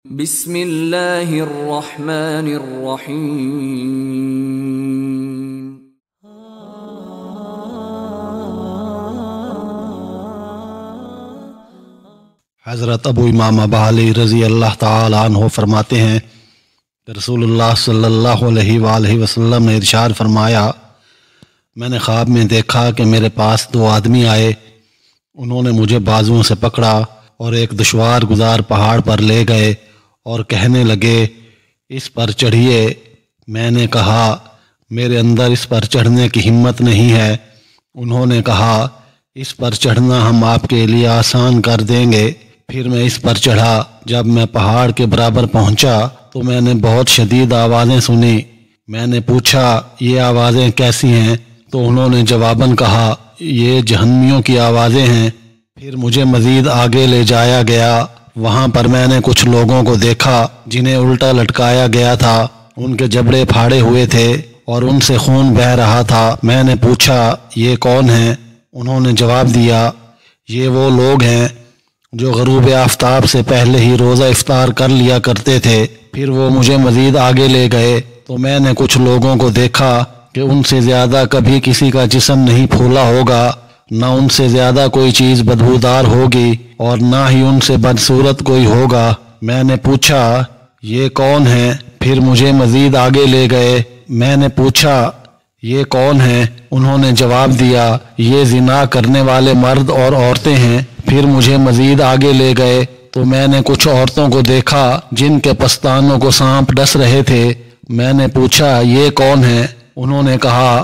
بسم اللہ الرحمن الرحیم۔ حضرت ابو امامہ بہلی رضی اللہ تعالی عنہ فرماتے ہیں کہ رسول اللہ صلی اللہ علیہ وآلہ وسلم نے ارشاد فرمایا، میں نے خواب میں دیکھا کہ میرے پاس دو آدمی آئے، انہوں نے مجھے بازوؤں سے پکڑا اور ایک دشوار گزار پہاڑ پر لے گئے اور کہنے لگے اس پر چڑھیے۔ میں نے کہا میرے اندر اس پر چڑھنے کی ہمت نہیں ہے۔ انہوں نے کہا اس پر چڑھنا ہم آپ کے لیے آسان کر دیں گے۔ پھر میں اس پر چڑھا۔ جب میں پہاڑ کے برابر پہنچا تو میں نے بہت شدید آوازیں سنی۔ میں نے پوچھا یہ آوازیں کیسی ہیں؟ تو انہوں نے جواباً کہا یہ جہنمیوں کی آوازیں ہیں۔ پھر مجھے مزید آگے لے جایا گیا۔ وہاں پر میں نے کچھ لوگوں کو دیکھا جنہیں الٹا لٹکایا گیا تھا، ان کے جبڑے پھاڑے ہوئے تھے اور ان سے خون بہہ رہا تھا۔ میں نے پوچھا یہ کون ہیں؟ انہوں نے جواب دیا یہ وہ لوگ ہیں جو غروب آفتاب سے پہلے ہی روزہ افطار کر لیا کرتے تھے۔ پھر وہ مجھے مزید آگے لے گئے تو میں نے کچھ لوگوں کو دیکھا کہ ان سے زیادہ کبھی کسی کا جسم نہیں پھولا ہوگا، نہ ان سے زیادہ کوئی چیز بدبودار ہوگی اور نہ ہی ان سے بدصورت کوئی ہوگا۔ میں نے پوچھا یہ کون ہیں؟ پھر مجھے مزید آگے لے گئے۔ میں نے پوچھا یہ کون ہیں؟ انہوں نے جواب دیا یہ زنا کرنے والے مرد اور عورتیں ہیں۔ پھر مجھے مزید آگے لے گئے تو میں نے کچھ عورتوں کو دیکھا جن کے پستانوں کو سانپ ڈس رہے تھے۔ میں نے پوچھا یہ کون ہیں؟ انہوں نے کہا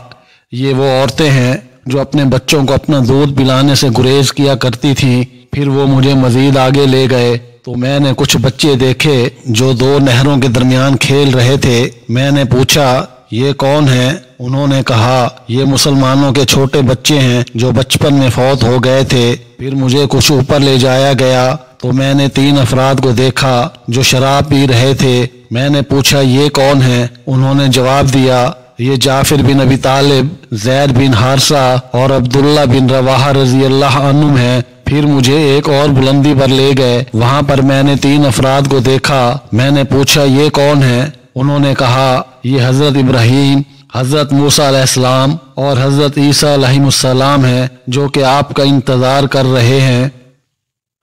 یہ وہ عورتیں ہیں جو اپنے بچوں کو اپنا دودھ پلانے سے گریز کیا کرتی تھیں۔ پھر وہ مجھے مزید آگے لے گئے تو میں نے کچھ بچے دیکھے جو دو نہروں کے درمیان کھیل رہے تھے۔ میں نے پوچھا یہ کون ہیں؟ انہوں نے کہا یہ مسلمانوں کے چھوٹے بچے ہیں جو بچپن میں فوت ہو گئے تھے۔ پھر مجھے کچھ اوپر لے جایا گیا تو میں نے 3 افراد کو دیکھا جو شراب پی رہے تھے۔ میں نے پوچھا یہ کون ہیں؟ انہوں نے جواب دیا یہ جعفر بن ابی طالب، زید بن حارثہ اور عبداللہ بن رواحہ رضی اللہ عنہم ہیں۔ پھر مجھے ایک اور بلندی پر لے گئے، وہاں پر میں نے 3 افراد کو دیکھا۔ میں نے پوچھا یہ کون ہیں؟ انہوں نے کہا یہ حضرت ابراہیم، حضرت موسیٰ علیہ السلام اور حضرت عیسیٰ علیہ السلام ہیں جو کہ آپ کا انتظار کر رہے ہیں۔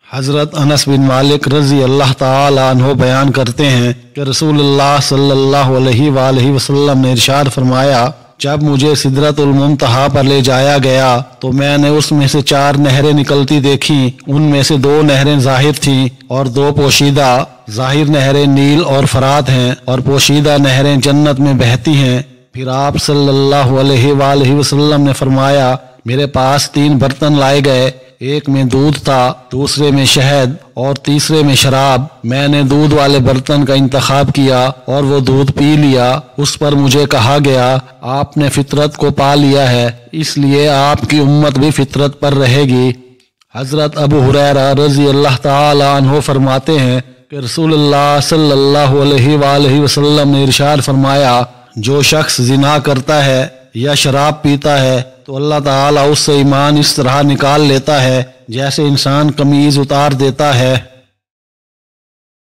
حضرت انس بن مالک رضی اللہ تعالی عنہ بیان کرتے ہیں کہ رسول اللہ صلی اللہ علیہ وآلہ وسلم نے ارشاد فرمایا جب مجھے سدرۃ المنتہا پر لے جایا گیا تو میں نے اس میں سے 4 نہریں نکلتی دیکھیں۔ ان میں سے 2 نہریں ظاہر تھیں اور 2 پوشیدہ۔ ظاہر نہریں نیل اور فرات ہیں اور پوشیدہ نہریں جنت میں بہتی ہیں۔ پھر آپ صلی اللہ علیہ وآلہ وسلم نے فرمایا میرے پاس 3 برتن لائے گئے، ایک میں دودھ تھا، دوسرے میں شہد اور تیسرے میں شراب۔ میں نے دودھ والے برتن کا انتخاب کیا اور وہ دودھ پی لیا۔ اس پر مجھے کہا گیا آپ نے فطرت کو پا لیا ہے، اس لیے آپ کی امت بھی فطرت پر رہے گی۔ حضرت ابو ہریرہ رضی اللہ تعالی عنہ فرماتے ہیں کہ رسول اللہ صلی اللہ علیہ وآلہ وسلم نے ارشاد فرمایا جو شخص زنا کرتا ہے یا شراب پیتا ہے تو اللہ تعالیٰ اس سے ایمان اس طرح نکال لیتا ہے جیسے انسان قمیض اتار دیتا ہے۔